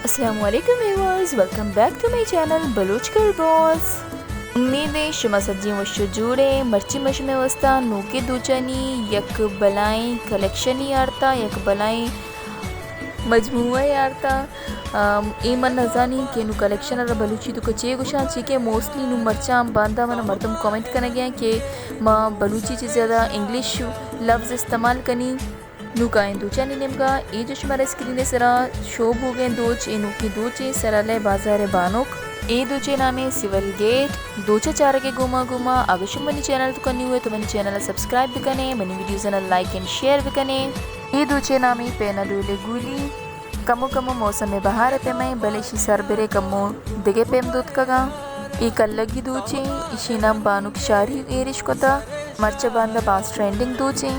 السلام علیکم viewers, welcome back to my channel Baloch girl باز. امید ہے شما سجی وشو جوڑے مرچی مشمے وستا نوکے دوچانی یک بلائیں کلیکشنی آرتا یک بلائیں مجموعہ آرتا. من نزانی کہ نو کلیکشن را بلوچی تو کچے گوشان چی کہ موسٹلی نو مرچاں باندھا من مردم کومنٹ کرنے گیا کہ ماں بلوچی چیز زیادہ انگلش لفظ استعمال کنی نو کائیں دوچا نہیں نمگا. ای جو شمارا اسکرین سرا شوب ہو گئے دوچ اینو کی دوچے سرالے بازار بانوک ای دوچے نامے سیول گیٹ دوچا چارہ کے گوما اگر شما منی چینل تو کنی ہوئے تو منی چینل سبسکرائب بکنے منی ویڈیوز لائک اینڈ شیئر بکنے. ای دوچے نامے پینا ڈولے گولی کمو موسم بہار پہ میں بلیشی سر برے کمو دگے پیم دوت کگا. ای کلگی دوچے ایشی نام بانوک شاری ایرش کتا مرچہ باندھا باز ٹرینڈنگ دوچے.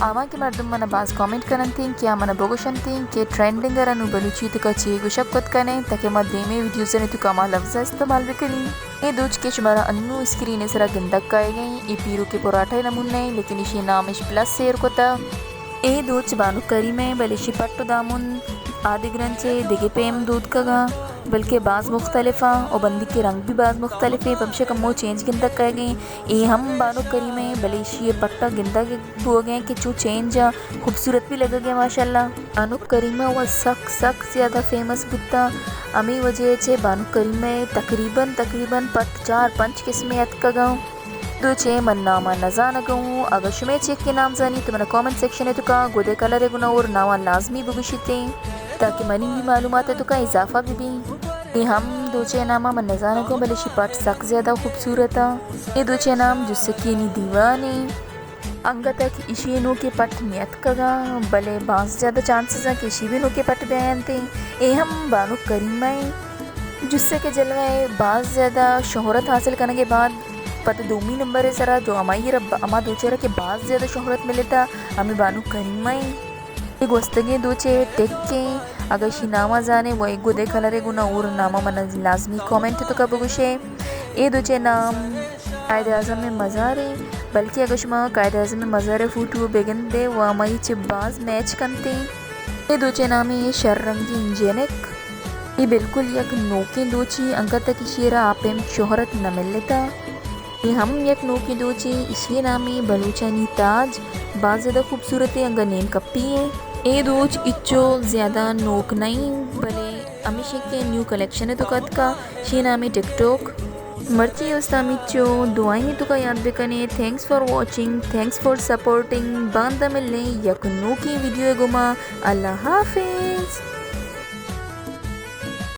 آما کے مردم منا باز کامنٹ کرن تھیں کیا منا بگوشن تھیں کہ ٹرینڈنگ رنو بلوچی تو کا چی گوشک کت کنے تاکہ ما دیمے ویڈیوز نے تو کاما لفظہ استعمال بکنی. ای دوچ کے شمارا انو اسکرین سرا گندک کائے گئیں. ای پیرو کے پراٹھے نمونے لیکن ایشی نامش پلس سیر کتا. ای دوچ بانو کری میں بلیشی پٹو دامن آدھے گرنچے دگے پیم دودھ کگا بلکہ بعض مختلفاں اور بندی کے رنگ بھی بعض مختلف ہے پمشے کمو چینج گندک کہہ گئیں. ای ہم بانو کری میں بلیشی یہ پٹا گندہ ہو گئے کہ چو چینج خوبصورت بھی لگا گیا ماشاءاللہ. بانو کری میں وہ سک زیادہ فیمس بتا امی وجہ چھے بانو کری میں تقریباً پٹ 4-5 قسمیں اتکگا. دو چھے من ناما نزانا گاؤں اگر شمی چیک کے نام زانی تو منا کومنٹ سیکشن ہے تو کا گودے کلر گنا اور ناما لازمی بگوشتے تاکہ منی بھی معلومات ہے تو کا اضافہ بھی. یہ ہم دوچے نامہ من نزانا گاؤں بلیشی پٹ سک زیادہ خوبصورتا. یہ دوچے نام جس سکینی دیوانے انگا تک ایشی نو کے پٹ نیت کگا بلے باز زیادہ چانسز ہیں کہ ایشی بھی نو کے پٹ بیان تھے. یہ ہم بانو کریمیں جس سے کہ جلوے باز زیادہ شہرت حاصل کرنے کے بعد پتہ دومی نمبر ہے سرا جو ہمائی رب اما دوچے رہا کہ باز زیادہ شہرت ملے تھا ہمیں بانو کریمیں ایک وستگی دوچے ٹیک کے اگر شی نامہ زانے وہ ایک گودے کلرے گنا اور نامہ من لازمی کومنٹ تو کب گوشے. اے دوچے نام قائد اعظم میں مزارے بلکہ اگر شما قائد اعظم میں مزارے فوٹو بگن دے وہ ہمائی چھ باز میچ کنتے. اے دوچے نامی شررنگی انجینک یہ بالکل یک نوکیں دوچی انگا تک شیرہ آپیم شہرت نہ مل لیتا. یہ ہم یک نوکی دوچی اسی نامی بلوچانی تاج باز زیادہ خوبصورتی انگا نیم کپی ہے. اے دوچ اچو زیادہ نوک نہیں بلے امیشہ کے نیو کلیکشن ہے تو کت کا شی نامی ٹک ٹوک مرچی استامی چو دعائیں تو کا یاد بکنے. Thanks for watching thanks for supporting Banda ملنے یک نوکی ویڈیو گما. اللہ حافظ.